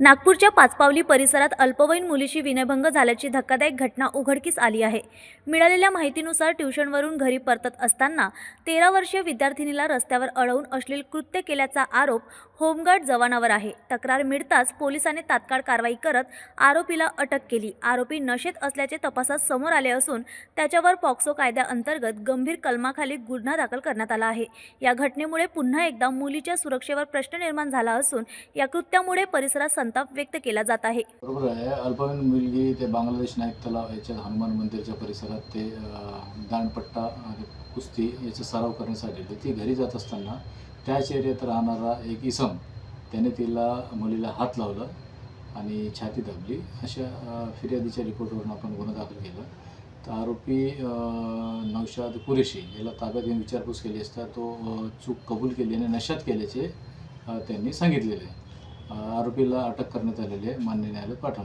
नागपूरच्या पाचपावली परिसरात अल्पवयीन मुलीशी विनयभंग झाल्याची धक्कादायक घटना उघडकीस आली आहे। मिळालेल्या माहितीनुसार ट्युशनवरून घरी परतत असताना 13 वर्षीय विद्यार्थिनीला रस्त्यावर अडवून अश्लील कृत्य केल्याचा आरोप होमगार्ड जवानावर आहे। तक्रार मिळताच पोलिसांनी तात्काळ कारवाई करत आरोपीला अटक केली। आरोपी नशेत असल्याचे तपासात समोर आले असून त्याच्यावर पॉक्सो कायद्याअंतर्गत गंभीर कलमाखाली गुन्हा दाखल करण्यात आला आहे। या घटनेमुळे पुन्हा एकदा मुलीच्या सुरक्षेवर प्रश्न निर्माण झाला असून या कृत्यामुळे परिसरात संताप व्यक्त केला जात आहे। बरोबर आहे। अल्पवयीन मुलगी ते बांगलादेश नाईक तलाव याच्या हनुमान मंदिरच्या परिसरात ते दांडपट्टा कुस्ती याचा सराव करण्यासाठी ती घरी जात असताना त्याच एरियात राहणारा एक इसम त्याने मुलीला हात लावला आणि छाती दाबली। अशा फिर्यादीच्या रिपोर्टवरून आपण गुन्हा दाखल केला। तर आरोपी नौशाद कुरेशी याला ताब्यात घेऊन विचारपूस केली असता तो चूक कबूल केली आणि नशात केल्याचे त्यांनी सांगितलेले आहे। आरोपीला अटक करण्यात आलेली आहे, मान्य न्यायालयात पाठवण्यात